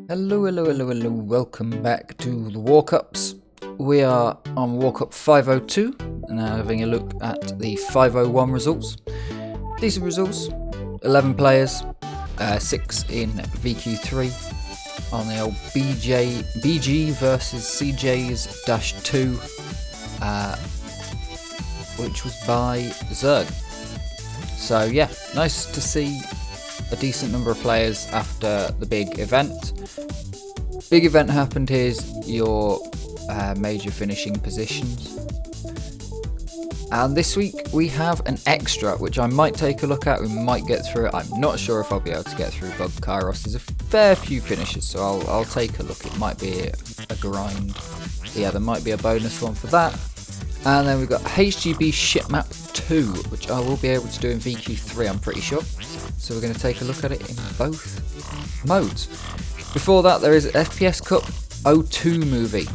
Hello, welcome back to the WarCups. We are on WarCup 502, now having a look at the 501 results. Decent results, 11 players, 6 in VQ3 on the old BG versus CJ's -2, which was by Zerg. So yeah, nice to see a decent number of players after the big event. Big event happened. Here's your major finishing positions. And this week we have an extra, which I might take a look at. We might get through it. I'm not sure if I'll be able to get through Bug Kairos. There's a fair few finishes, so I'll take a look. It might be a grind. Yeah, there might be a bonus one for that. And then we've got HGB Shipmap 2, which I will be able to do in VQ3, I'm pretty sure. So we're going to take a look at it in both modes. Before that, there is FPS Cup 02 movie.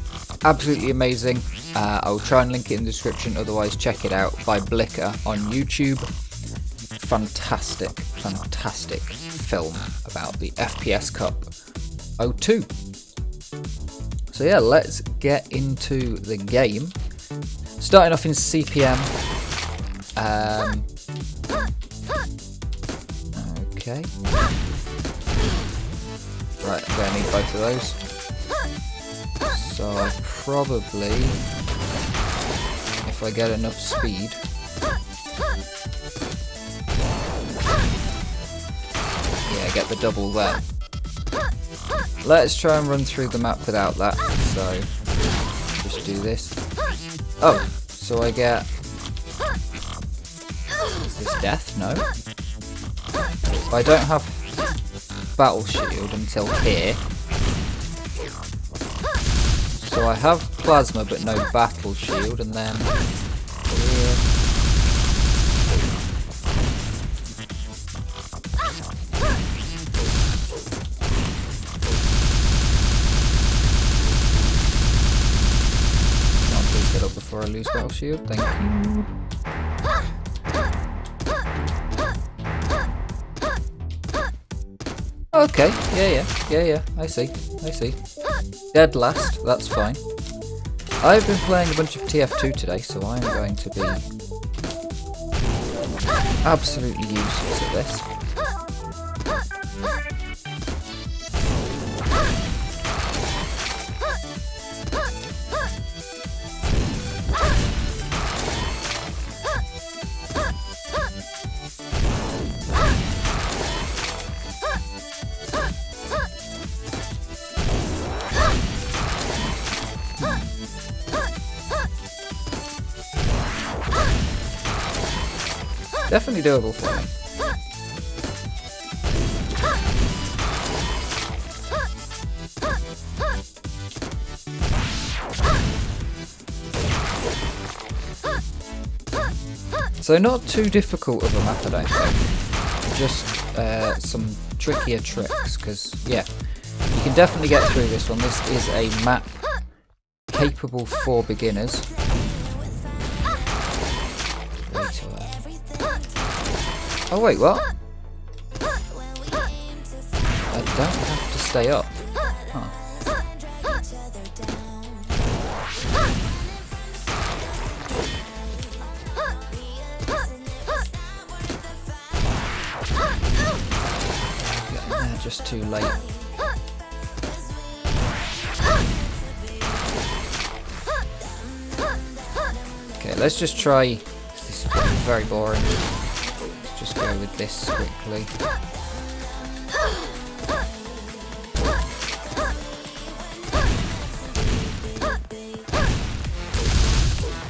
Absolutely amazing. I will try and link it in the description, otherwise check it out by Blicker on YouTube. Fantastic film about the FPS Cup 02. So yeah, let's get into the game. Starting off in CPM. Okay. Right, I'm going to need both of those. So I probably, if I get enough speed, yeah, get the double there. Let's try and run through the map without that. So just do this. Oh, so I get, is this death? No. I don't have battle shield until here. So I have plasma but no battle shield, and then here. Can't please get up before I lose battle shield, thank you. Okay, yeah, I see. Dead last, that's fine. I've been playing a bunch of TF2 today, so I'm going to be absolutely useless at this. Definitely doable for me. So not too difficult of a map, I don't think. Just some trickier tricks, because yeah, you can definitely get through this one. This is a map capable for beginners. Oh wait, what? I don't have to stay up. Huh. Getting there just too late. Okay, let's just try. This is very boring. Just go with this quickly.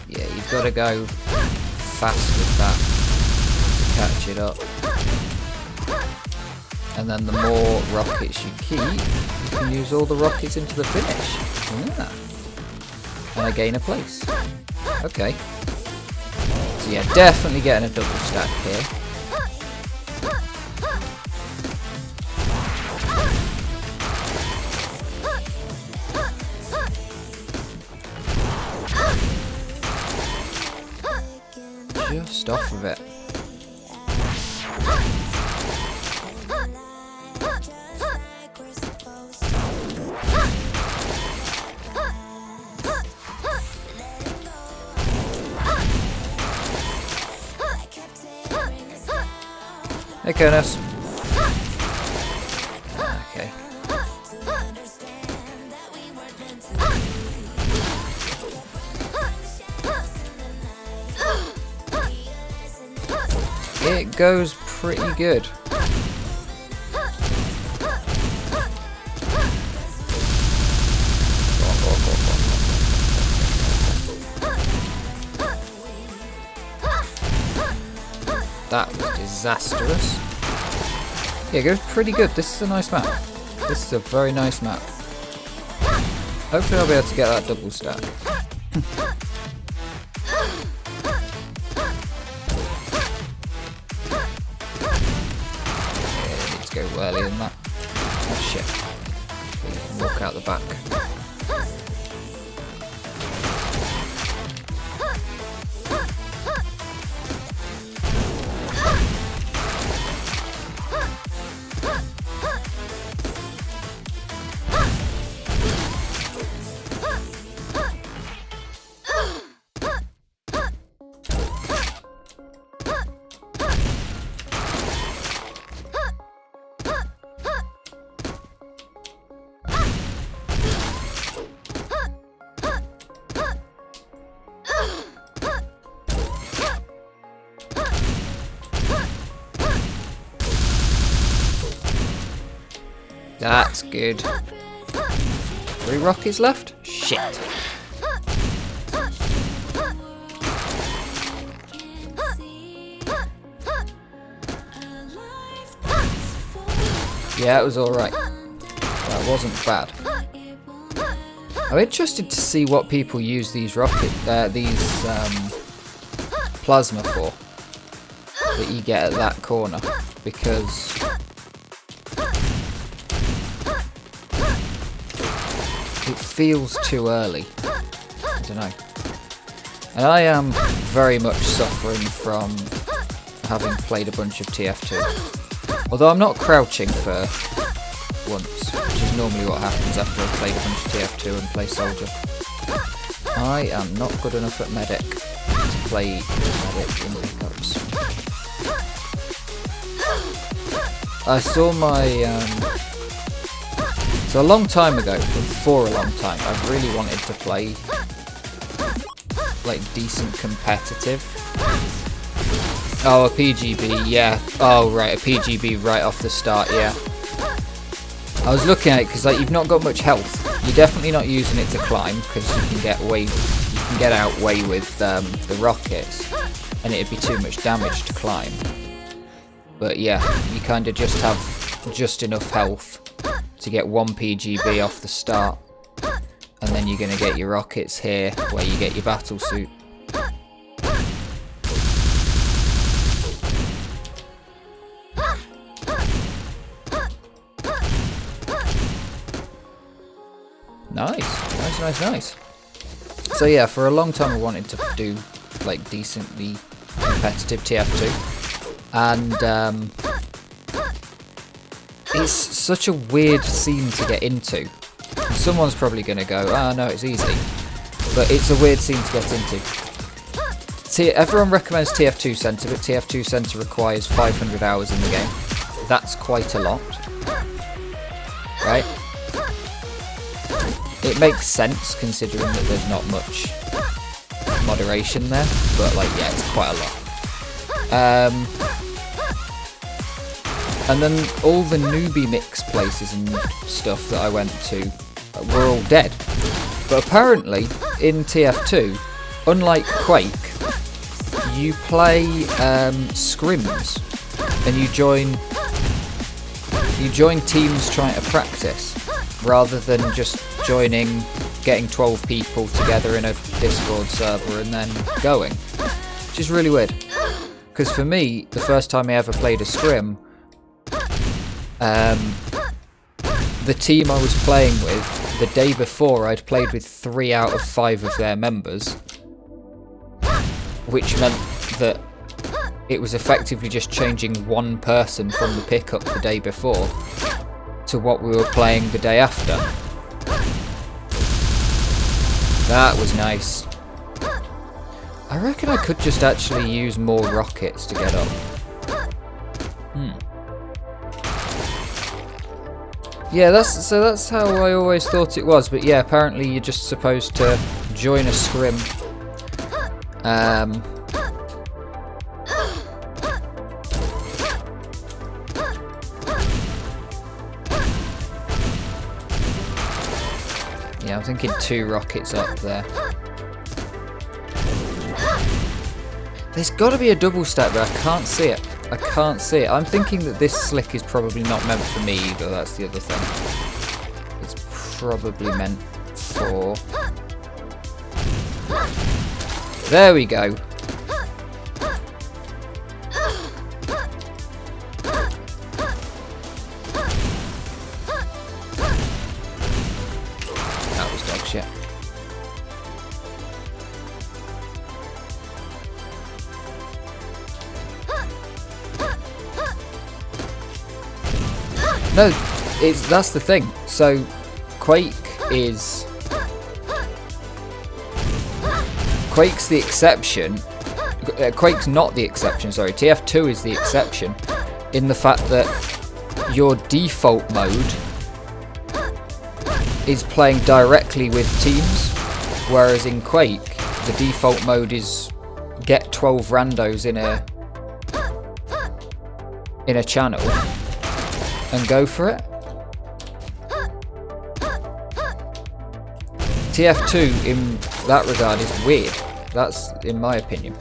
Yeah, you've got to go fast with that to catch it up. And then the more rockets you keep, you can use all the rockets into the finish. Yeah. And I gain a place. Okay. So yeah, definitely getting a double stack here. Just off of it. Hey, Kurnos. Okay. It goes pretty good. That was disastrous. Yeah, it goes pretty good. This is a nice map. This is a very nice map. Hopefully I'll be able to get that double stack. Yeah, need to go earlier than that. Oh shit. You can walk out the back. That's good. 3 rockets left? Shit. Yeah, it was alright. That wasn't bad. I'm interested to see what people use these plasma for that you get at that corner, because it feels too early. I don't know. And I am very much suffering from having played a bunch of TF2. Although I'm not crouching for once, which is normally what happens after I've played a bunch of TF2 and play Soldier. I am not good enough at Medic to play Medic in pickups. I saw my... So a long time ago, for a long time, I've really wanted to play like decent competitive. Oh, a PGB, yeah. Oh, right, a PGB right off the start, yeah. I was looking at it because like you've not got much health. You're definitely not using it to climb because you can get out way with the rockets, and it'd be too much damage to climb. But yeah, you kind of just have just enough health to get 1 PGB off the start, and then you're going to get your rockets here where you get your battle suit. Nice. So yeah, for a long time I wanted to do like decently competitive TF2, and it's such a weird scene to get into. And someone's probably going to go, "Ah, no, it's easy," but it's a weird scene to get into. Everyone recommends TF2 Center, but TF2 Center requires 500 hours in the game. That's quite a lot, right? It makes sense considering that there's not much moderation there, but like, yeah, it's quite a lot. And then all the newbie mix places and stuff that I went to were all dead. But apparently, in TF2, unlike Quake, you play scrims, and you join teams trying to practice, rather than just getting 12 people together in a Discord server and then going, which is really weird. Because for me, the first time I ever played a scrim, the team I was playing with, the day before I'd played with 3 out of 5 of their members, which meant that it was effectively just changing one person from the pickup the day before to what we were playing the day after. That was nice. I reckon I could just actually use more rockets to get up. Yeah, that's how I always thought it was, but yeah, apparently you're just supposed to join a scrim. Yeah, I'm thinking 2 rockets up there. There's got to be a double stack, but I can't see it. I can't see it. I'm thinking that this slick is probably not meant for me either. That's the other thing. It's probably meant for... There we go. That was dog shit. No, that's the thing. So, Quake's the exception. Quake's not the exception, sorry. TF2 is the exception in the fact that your default mode is playing directly with teams, whereas in Quake, the default mode is get 12 randos in a channel and go for it. TF2 in that regard is weird. That's in my opinion.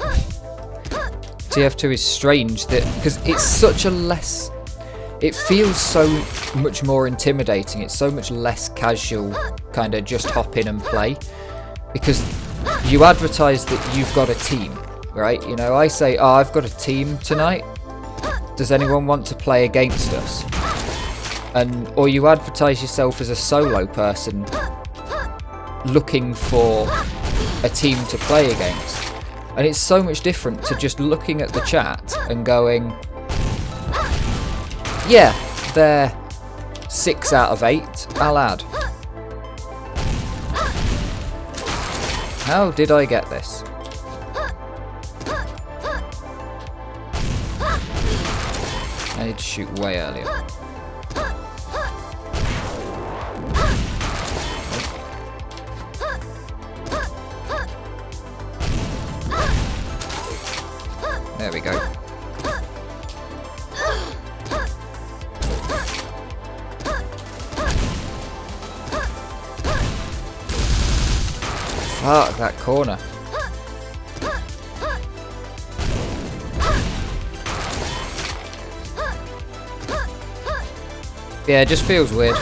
TF2 is strange that because it's such a less. It feels so much more intimidating. It's so much less casual, kind of just hop in and play, because you advertise that you've got a team, right? You know, I say, "Oh, I've got a team tonight. Does anyone want to play against us?" Or you advertise yourself as a solo person looking for a team to play against. And it's so much different to just looking at the chat and going, yeah, they're 6 out of 8, I'll add. How did I get this? I need to shoot way earlier. There we go. Fuck that corner. Yeah, it just feels weird.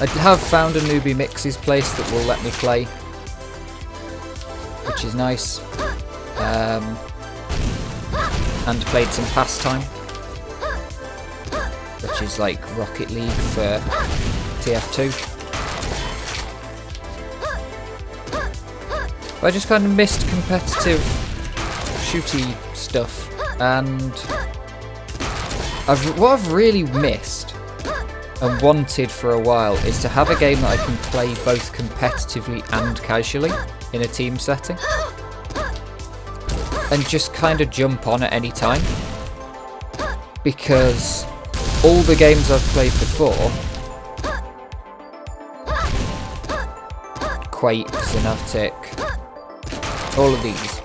I have found a newbie mixes place that will let me play, which is nice. And played some Pastime, which is like Rocket League for TF2. I just kind of missed competitive shooty stuff, and what I've really missed and wanted for a while is to have a game that I can play both competitively and casually in a team setting. And just kind of jump on at any time, because all the games I've played before, Quake, Xenotic, all of these,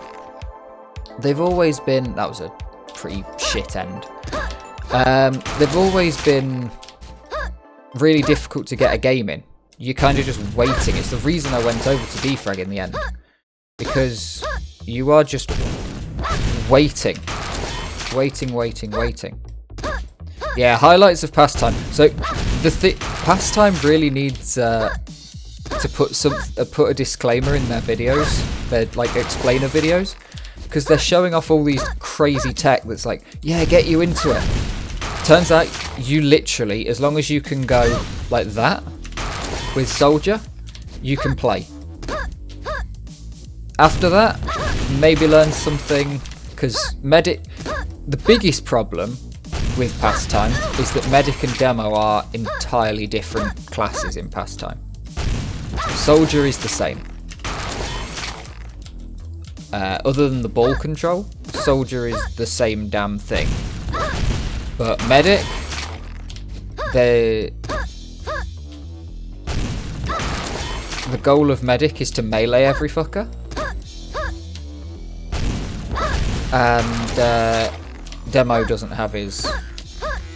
they've always been, that was a pretty shit end, they've always been really difficult to get a game in. You're kind of just waiting. It's the reason I went over to defrag in the end, because you are just waiting. Yeah, highlights of Pastime. So Pastime really needs to put a disclaimer in their videos, their like explainer videos, because they're showing off all these crazy tech that's like, yeah, get you into it. Turns out you literally, as long as you can go like that with Soldier, you can play. After that, maybe learn something, because Medic... The biggest problem with Pastime is that Medic and Demo are entirely different classes in Pastime. Soldier is the same. Other than the ball control, Soldier is the same damn thing. But Medic, the goal of Medic is to melee every fucker. And Demo doesn't have his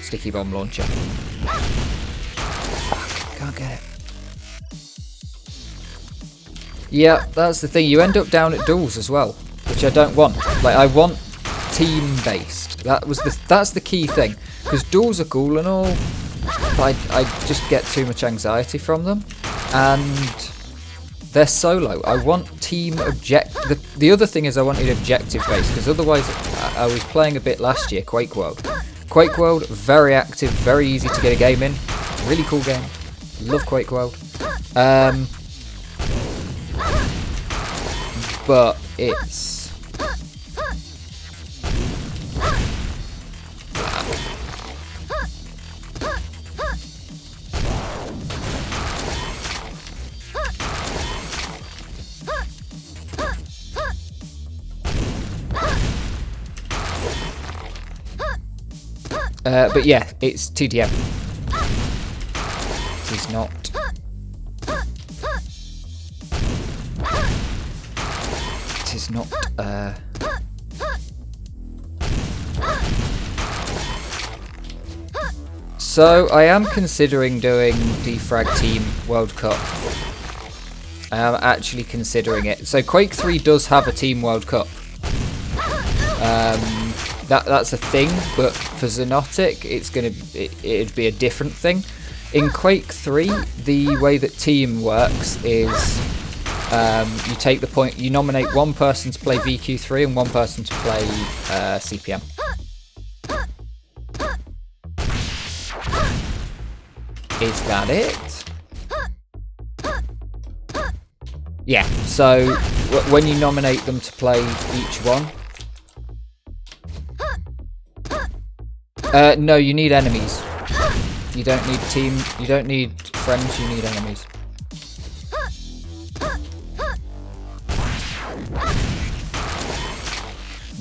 sticky bomb launcher. Fuck, can't get it. Yeah, that's the thing. You end up down at duels as well, which I don't want. Like, I want team-based. That's the key thing. Because duels are cool and all, but I just get too much anxiety from them. And they're solo. I want team the other thing is I wanted objective-based, because otherwise I was playing a bit last year, Quake World. Quake World, very active, very easy to get a game in. Really cool game. Love Quake World. But it's... but yeah, it's TDM. It is not. It is not. So I am considering doing Defrag Team World Cup. I am actually considering it. So Quake 3 does have a Team World Cup. That's a thing, but for Xenotic, it'd be a different thing. In Quake 3, the way that Team works is you take the point, you nominate one person to play VQ3 and one person to play CPM. Is that it? Yeah. So when you nominate them to play each one. No, you need enemies. You don't need team. You don't need friends. You need enemies.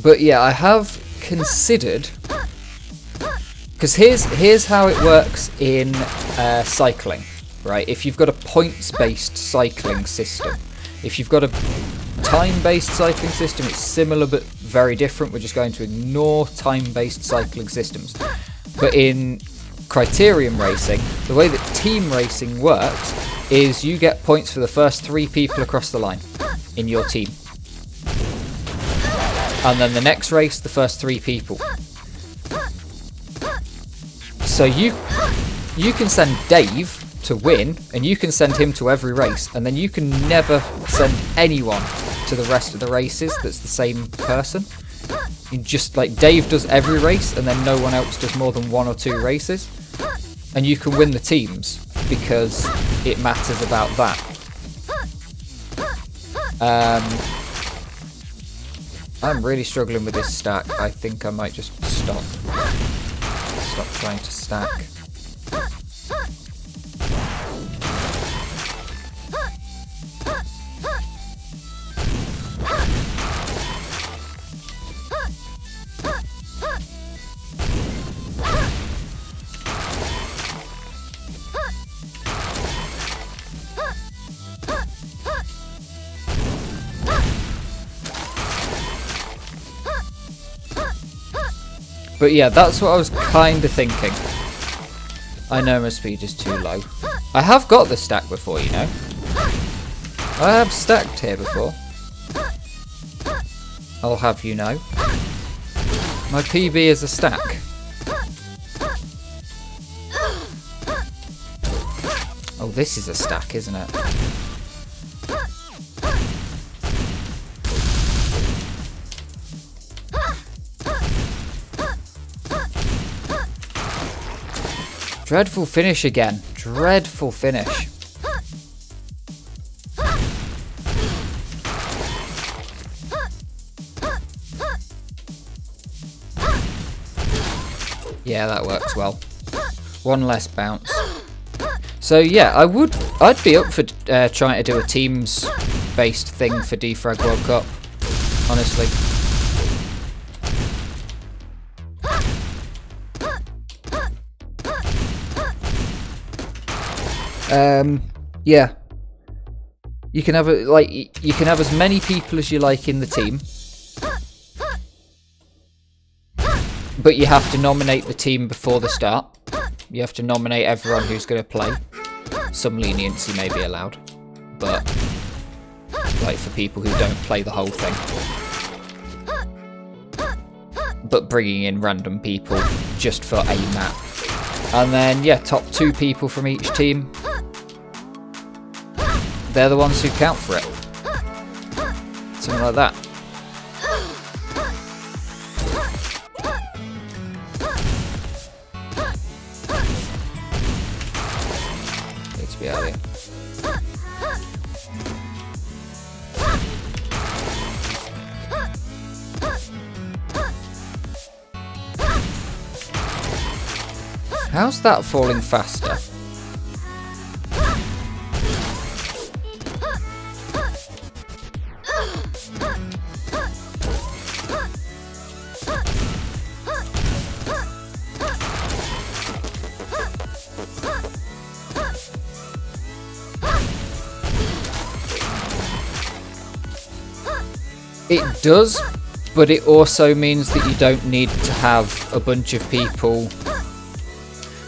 But yeah, I have considered, because here's how it works in cycling, right? If you've got a points-based cycling system, if you've got a time-based cycling system, it's similar but very different. We're just going to ignore time-based cycling systems. But in criterium racing, the way that team racing works is you get points for the first 3 people across the line in your team. And then the next race, the first 3 people. So you can send Dave to win, and you can send him to every race, and then you can never send anyone to the rest of the races that's the same person. You just, like, Dave does every race, and then no one else does more than 1 or 2 races. And you can win the teams, because it matters about that. I'm really struggling with this stack. I think I might just stop trying to stack. But yeah, that's what I was kind of thinking. I know my speed is too low. I have got the stack before, you know. I have stacked here before. I'll have you know. My PB is a stack. Oh, this is a stack, isn't it? Dreadful finish again. Dreadful finish. Yeah, that works well. 1 less bounce. So yeah, I'd be up for trying to do a teams-based thing for Defrag World Cup, honestly. Yeah. You can have you can have as many people as you like in the team, but you have to nominate the team before the start. You have to nominate everyone who's going to play. Some leniency may be allowed, but like for people who don't play the whole thing. But bringing in random people just for a map. And then, yeah, top 2 people from each team. They're the ones who count for it. Something like that. Need to be out of here. How's that falling faster? It does, but it also means that you don't need to have a bunch of people.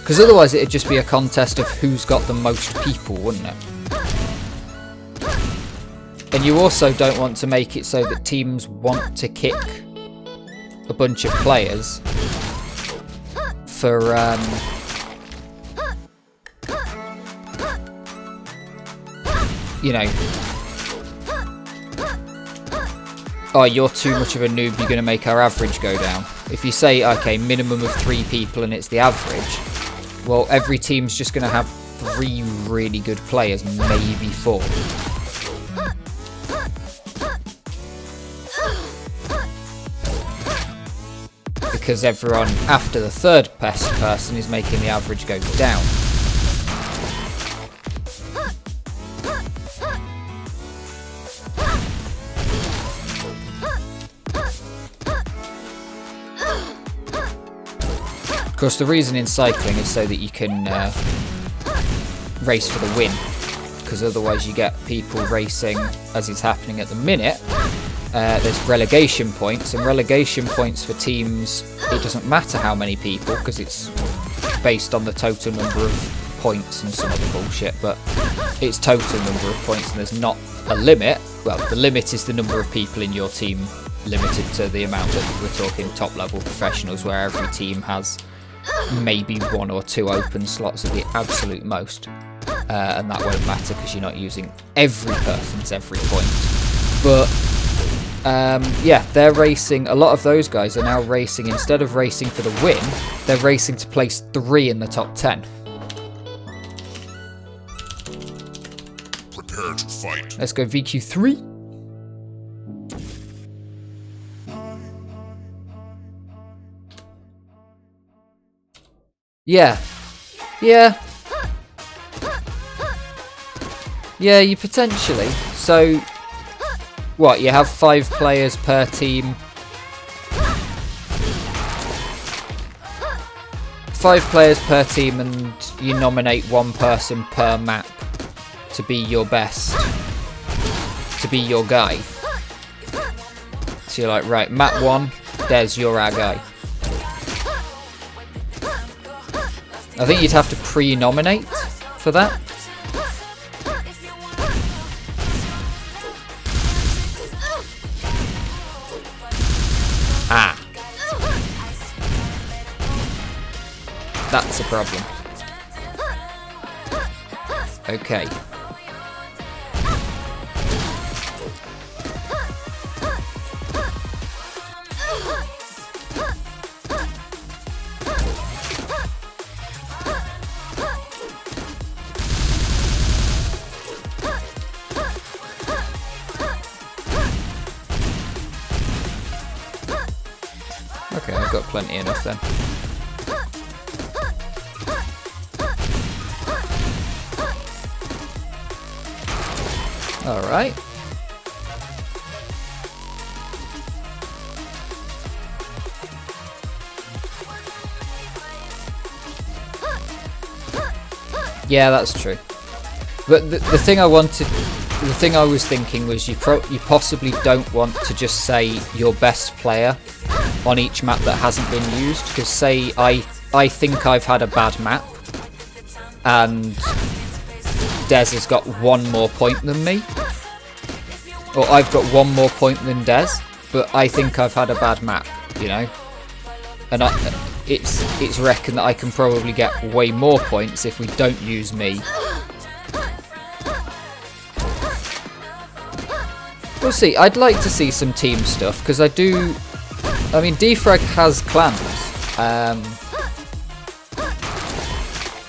Because otherwise it'd just be a contest of who's got the most people, wouldn't it? And you also don't want to make it so that teams want to kick a bunch of players for you know, oh, you're too much of a noob, you're going to make our average go down. If you say, okay, minimum of 3 people and it's the average, well, every team's just going to have 3 really good players, maybe 4. Because everyone after the 3rd best person is making the average go down. Of course, the reason in cycling is so that you can race for the win, because otherwise you get people racing, as is happening at the minute. There's relegation points, and relegation points for teams, it doesn't matter how many people, because it's based on the total number of points and some other bullshit, but it's total number of points and there's not a limit. Well, the limit is the number of people in your team, limited to the amount that we're talking top level professionals, where every team has maybe 1 or 2 open slots at the absolute most, and that won't matter because you're not using every person's every point. But yeah, they're racing, a lot of those guys are now racing, instead of racing for the win, they're racing to place 3 in the top 10. Prepare to fight. Let's go VQ3. Yeah, you potentially. So, what, you have 5 players per team. 5 players per team, and you nominate 1 person per map to be your best, to be your guy. So you're like, right, map 1, Des, you're our guy. I think you'd have to pre-nominate for that. Ah. That's a problem. Okay. Okay, I've got plenty enough then. Alright. Yeah, that's true. But the thing I wanted... the thing I was thinking was you possibly don't want to just say your best player on each map that hasn't been used, because say I think I've had a bad map and Des has got 1 more point than me, or I've got 1 more point than Des, but I think I've had a bad map, you know, and it's reckoned that I can probably get way more points if we don't use me. We'll see. I'd like to see some team stuff, because I mean, Defrag has clans,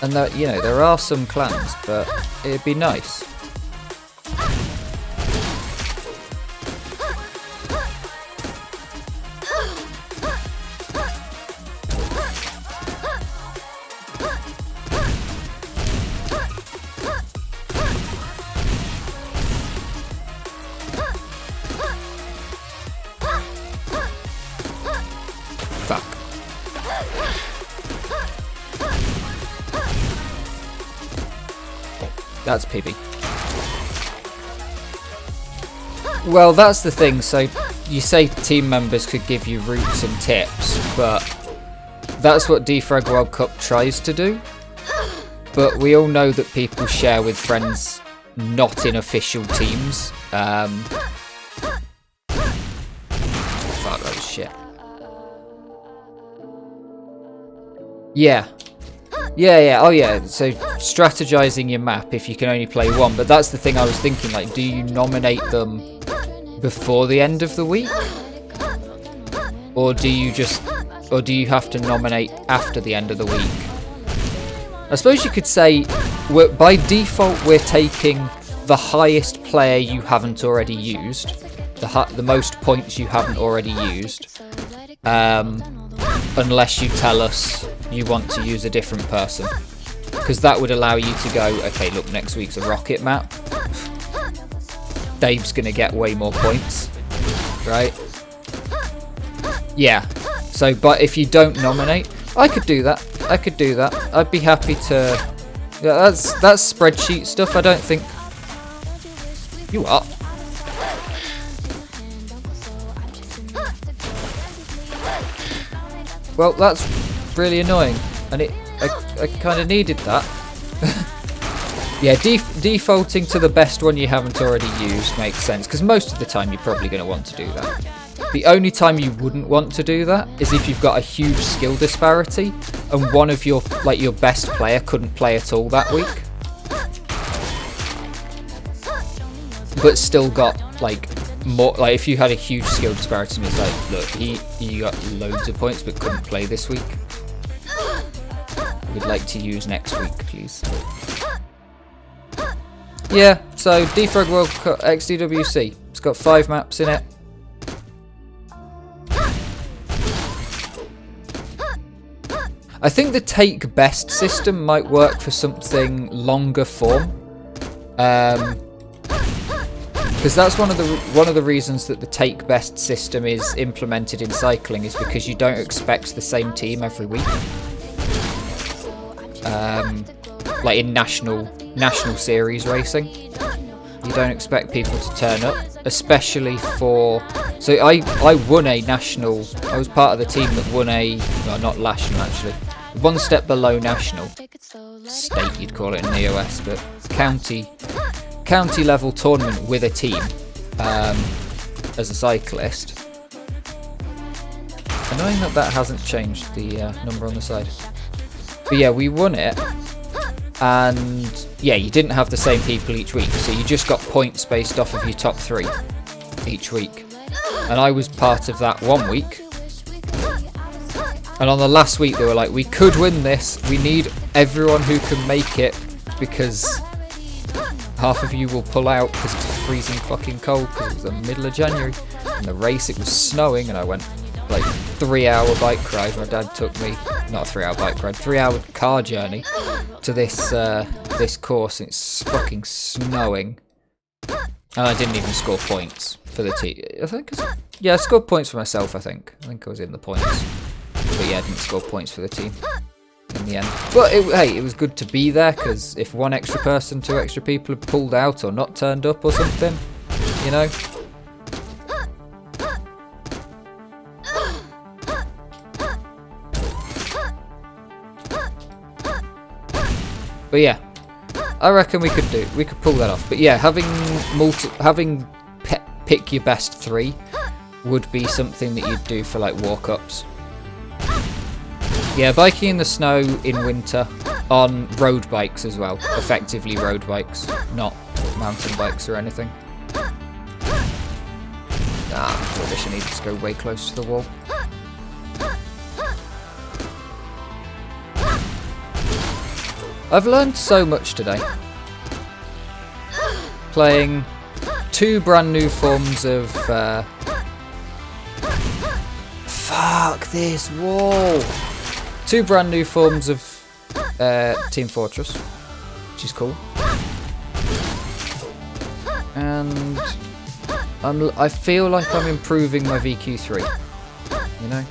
and that, you know, there are some clans, but it'd be nice. Fuck. That's PB. Well, that's the thing. So you say team members could give you routes and tips, but that's what Defrag World Cup tries to do. But we all know that people share with friends not in official teams. Fuck, that was shit. Yeah. Oh yeah, so strategizing your map if you can only play one, but that's the thing I was thinking, like, do you nominate them before the end of the week? Or do you have to nominate after the end of the week? I suppose you could say, by default we're taking the highest player you haven't already used, the most points you haven't already used, unless you tell us you want to use a different person, because that would allow you to go, okay, look, next week's a rocket map, Dave's gonna get way more points, right? Yeah, so, but if you don't nominate, I could do that. I'd be happy to. Yeah, that's spreadsheet stuff. I don't think you are. Well, that's really annoying, and I kind of needed that. Yeah, defaulting to the best one you haven't already used makes sense, because most of the time you're probably going to want to do that. The only time you wouldn't want to do that is if you've got a huge skill disparity and one of your best player couldn't play at all that week, but still got more, if you had a huge skill disparity and it's like, look, he got loads of points but couldn't play this week. We'd like to use next week, please. Yeah, so Defrag World Cup XDWC. It's got 5 maps in it. I think the take best system might work for something longer form, because that's one of the reasons that the take best system is implemented in cycling, is because you don't expect the same team every week. Like in national series racing, you don't expect people to turn up, especially for. So I won a national. I was part of the team that won a, well, not national actually, one step below national, state you'd call it in the OS, but county level tournament with a team as a cyclist. Annoying that hasn't changed the number on the side. But yeah, we won it, and yeah, you didn't have the same people each week, so you just got points based off of your top 3 each week. And I was part of that one week. And on the last week they were like, we could win this, we need everyone who can make it, because half of you will pull out because it's freezing fucking cold, because it was the middle of January. In the race it was snowing, and I went 3-hour bike ride. My dad took me, not a 3-hour bike ride, 3-hour car journey to this course, and it's fucking snowing. And I didn't even score points for the team. I scored points for myself, I think I was in the points. But yeah, I didn't score points for the team. in the end. But hey, it was good to be there, because if one extra person, two extra people had pulled out or not turned up or something, you know. But yeah, I reckon we could pull that off. But yeah, having pick your best 3 would be something that you'd do for like WarCups. Yeah, biking in the snow in winter on road bikes as well. Effectively road bikes, not mountain bikes or anything. Rubbish, I needed to go way close to the wall. I've learned so much today. Playing 2 brand new forms of... Fuck this wall! 2 brand new forms of Team Fortress, which is cool. And I feel like I'm improving my VQ3. You know?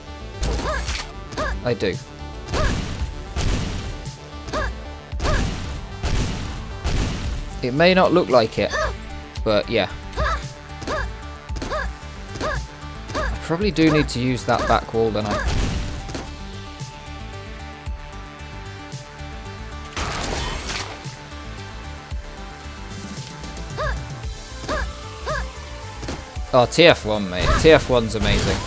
I do. It may not look like it, but yeah. I probably do need to use that back wall, don't I? Oh, TF1, mate. TF1's amazing.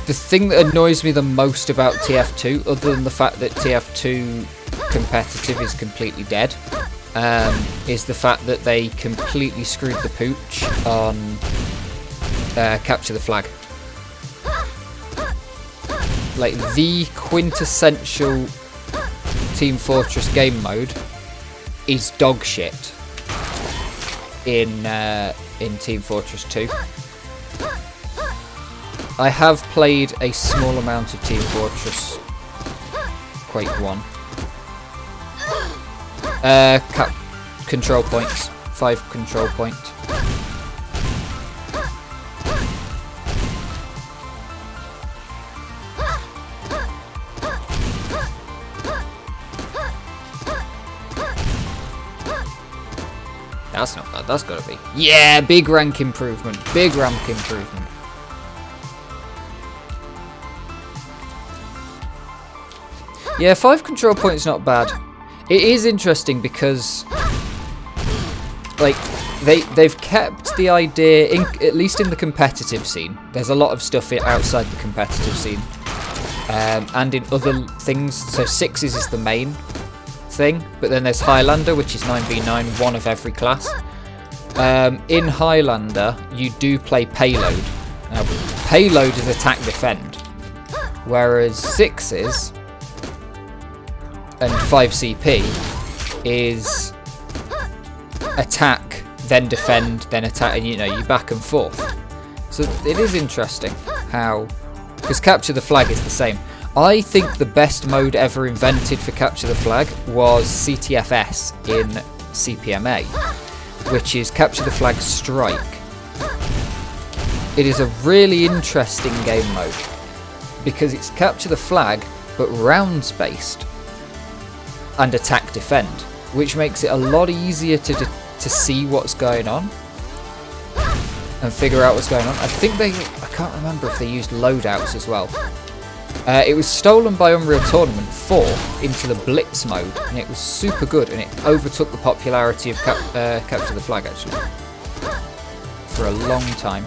The thing that annoys me the most about TF2, other than the fact that TF2 competitive is completely dead, is the fact that they completely screwed the pooch on Capture the Flag. Like, the quintessential Team Fortress game mode is dog shit in Team Fortress 2. I have played a small amount of Team Fortress Quake 1. Control points. 5 control point. That's not bad, that's gotta be. Yeah, big rank improvement. Big rank improvement. Yeah, 5 control points not bad. It is interesting because, like, they've kept the idea, at least in the competitive scene. There's a lot of stuff outside the competitive scene, and in other things. So 6s is the main thing, but then there's Highlander, which is 9v9, one of every class. In Highlander, you do play payload. Now, payload is attack defend, whereas 6s and 5CP is attack, then defend, then attack, and you know, you back and forth. So it is interesting how, because Capture the Flag is the same. I think the best mode ever invented for Capture the Flag was CTFS in CPMA, which is Capture the Flag Strike. It is a really interesting game mode because it's Capture the Flag but rounds based and attack defend, which makes it a lot easier to see what's going on and figure out what's going on. I think I can't remember if they used loadouts as well. It was stolen by Unreal Tournament 4 into the Blitz mode, and it was super good, and it overtook the popularity of Capture the Flag, actually. For a long time.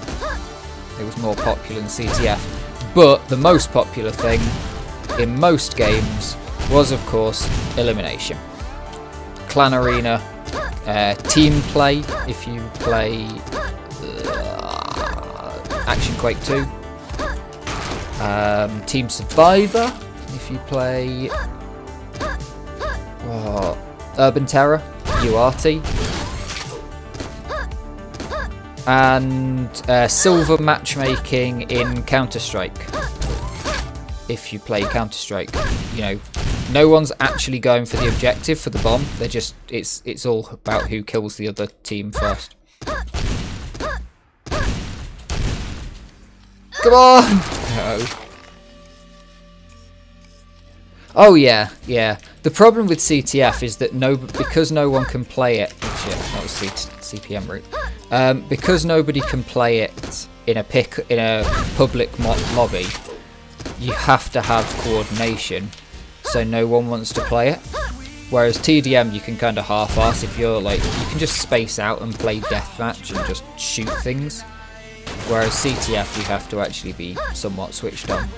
It was more popular than CTF. But the most popular thing in most games was, of course, Elimination. Clan Arena, Team Play, if you play Action Quake 2. Team Survivor, if you play Urban Terror, URT. And Silver Matchmaking in Counter-Strike, if you play Counter-Strike. You know, no one's actually going for the objective, for the bomb. They're just, it's all about who kills the other team first. Come on! No. Oh yeah, yeah. The problem with CTF is that because no one can play it. Oh shit, that was CPM route. Because nobody can play it in a public lobby, you have to have coordination, so no one wants to play it. Whereas TDM, you can kind of half-ass if you're like, you can just space out and play deathmatch and just shoot things. Whereas CTF, you have to actually be somewhat switched on,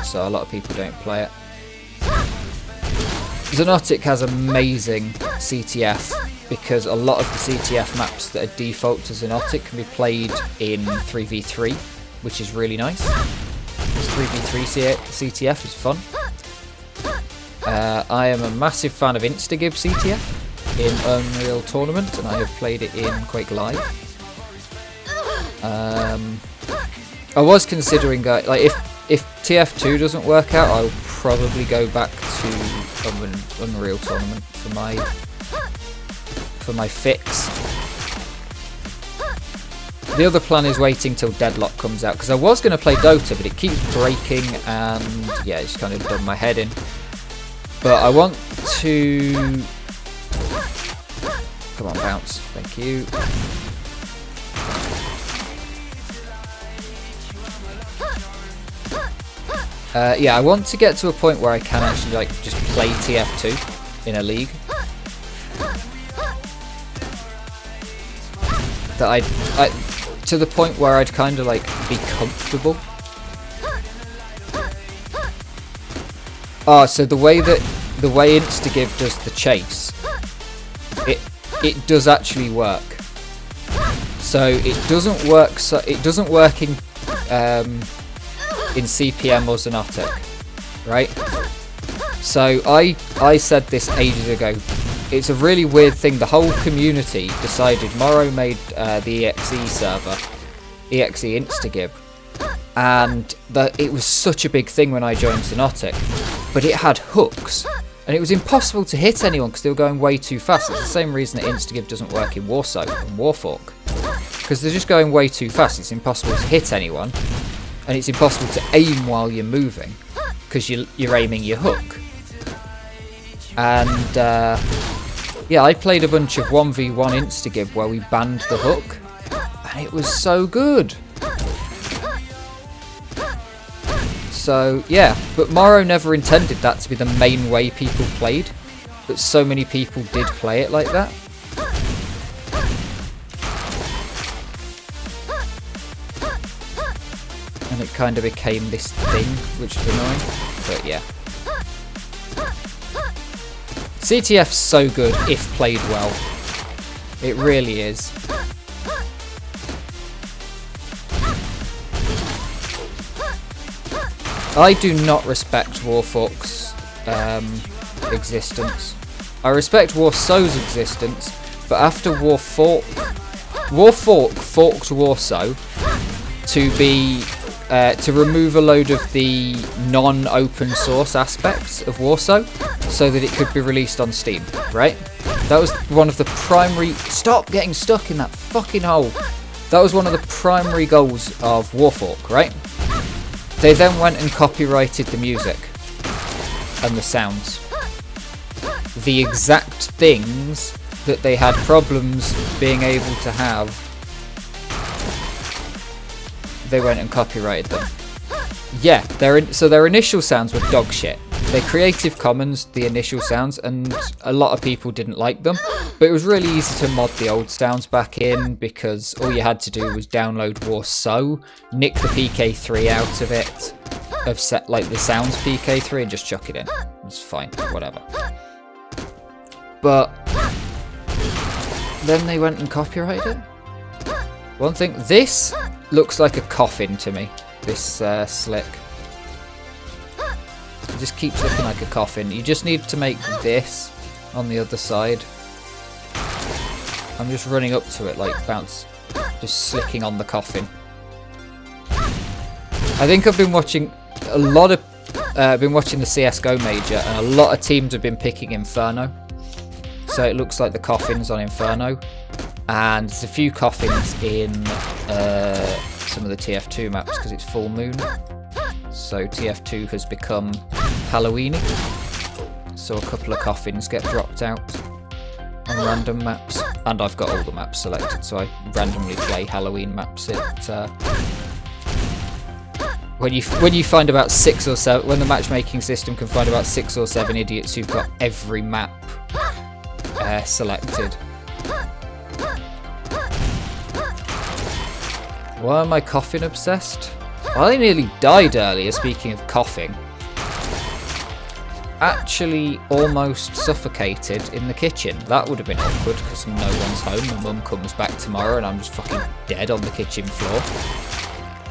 so a lot of people don't play it. Xonotic has amazing CTF because a lot of the CTF maps that are default to Xonotic can be played in 3v3, which is really nice. 3v3 CTF is fun. I am a massive fan of Instagib CTF in Unreal Tournament, and I have played it in Quake Live. I was considering like if TF2 doesn't work out, I'll probably go back to Unreal Tournament for my fix. The other plan is waiting till Deadlock comes out, because I was going to play Dota, but it keeps breaking, and yeah, it's kind of done my head in. But I want to... Come on, bounce. Thank you. Yeah, I want to get to a point where I can actually like just play TF2 in a league. That I to the point where I'd kind of like be comfortable. Oh, so the way Instagib does the chase, it does actually work. So it doesn't work. So it doesn't work in CPM or Xonotic, right? So I said this ages ago. It's a really weird thing. The whole community decided. Morrow made the EXE server, EXE Instagib, and it was such a big thing when I joined Xonotic. But it had hooks, and it was impossible to hit anyone because they were going way too fast. It's the same reason that Instagib doesn't work in Warso and Warfork, because they're just going way too fast. It's impossible to hit anyone, and it's impossible to aim while you're moving because you're aiming your hook. And yeah, I played a bunch of 1v1 Instagib where we banned the hook, and it was so good. So yeah, but Morrow never intended that to be the main way people played, but so many people did play it like that. And it kind of became this thing, which is annoying, but yeah. CTF's so good if played well. It really is. I do not respect Warfork's existence. I respect Warso's existence, but after Warfork forked Warso to remove a load of the non-open source aspects of Warso, so that it could be released on Steam, right? That was one of the primary... Stop getting stuck in that fucking hole! That was one of the primary goals of Warfork, right? They then went and copyrighted the music and the sounds. The exact things that they had problems being able to have, they went and copyrighted them. Yeah, their initial sounds were dog shit. They Creative Commons the initial sounds, and a lot of people didn't like them, but it was really easy to mod the old sounds back in because all you had to do was download Warso, nick the PK3 out of it, of set like the sounds PK3, and just chuck it in. It's fine, whatever. But then they went and copyrighted it. One thing, this looks like a coffin to me. This slick. It just keeps looking like a coffin. You just need to make this on the other side. I'm just running up to it like bounce, just slicking on the coffin. I think I've been watching a lot of, been watching the CSGO major, and a lot of teams have been picking Inferno. So it looks like the coffins on Inferno, and there's a few coffins in some of the TF2 maps because it's full moon. So TF2 has become Halloweeny. so a couple of coffins get dropped out on random maps. And I've got all the maps selected, so I randomly play Halloween maps. When you find about 6 or 7, when the matchmaking system can find about 6 or 7 idiots who've got every map selected. Why am I coffin obsessed? I nearly died earlier, speaking of coughing. Actually almost suffocated in the kitchen. That would have been awkward because no one's home. My mum comes back tomorrow and I'm just fucking dead on the kitchen floor.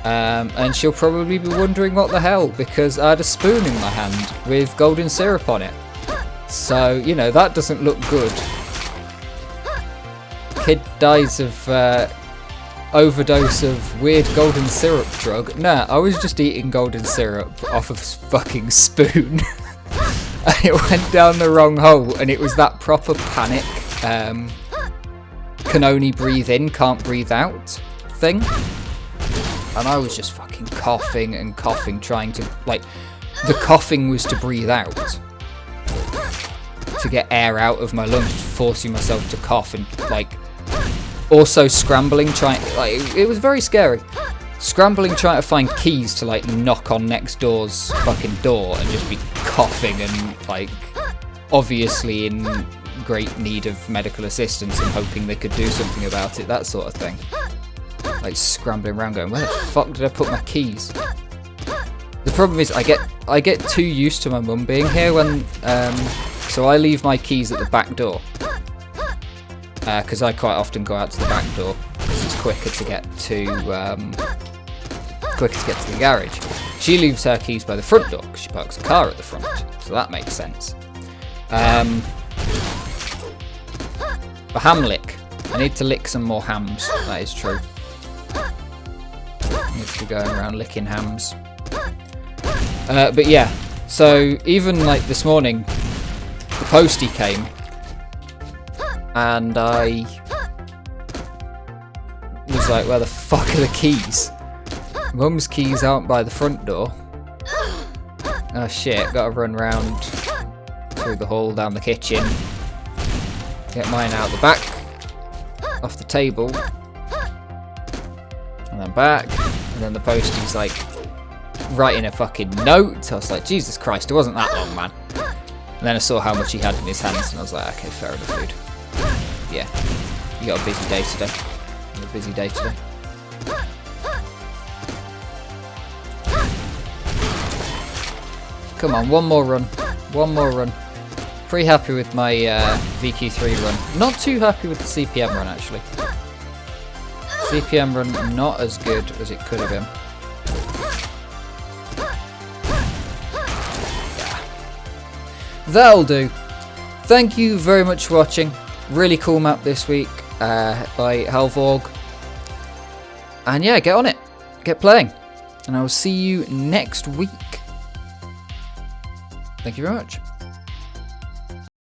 And she'll probably be wondering what the hell, because I had a spoon in my hand with golden syrup on it. So, you know, that doesn't look good. Kid dies of overdose of weird golden syrup drug. Nah, I was just eating golden syrup off of a fucking spoon. And it went down the wrong hole, and it was that proper panic, can only breathe in, can't breathe out thing. And I was just fucking coughing and coughing, trying to, like, the coughing was to breathe out. To get air out of my lungs, forcing myself to cough, and, like, also scrambling, trying, like, it was very scary. Scrambling, trying to find keys to, like, knock on next door's fucking door and just be coughing and, like, obviously in great need of medical assistance and hoping they could do something about it, that sort of thing. Like, scrambling around going, where the fuck did I put my keys? The problem is I get too used to my mum being here when, so I leave my keys at the back door. Because I quite often go out to the back door because it's quicker to get to the garage. She leaves her keys by the front door because she parks a car at the front, so that makes sense. The ham lick. I need to lick some more hams. That is true. I need to be going around licking hams. But yeah, so even like this morning, the postie came. And I was like, where the fuck are the keys? Mum's keys aren't by the front door. Oh shit, gotta run round through the hall, down the kitchen. Get mine out the back, off the table. And then back. And then the postie's like writing a fucking note. I was like, Jesus Christ, it wasn't that long, man. And then I saw how much he had in his hands and I was like, okay, fair enough, dude. Yeah, you got a busy day today. Come on, one more run. Pretty happy with my VQ3 run. Not too happy with the CPM run, actually. CPM run not as good as it could have been. Yeah. That'll do. Thank you very much for watching. Really cool map this week by halvorg. And yeah, get on it. Get playing. And I will see you next week. Thank you very much.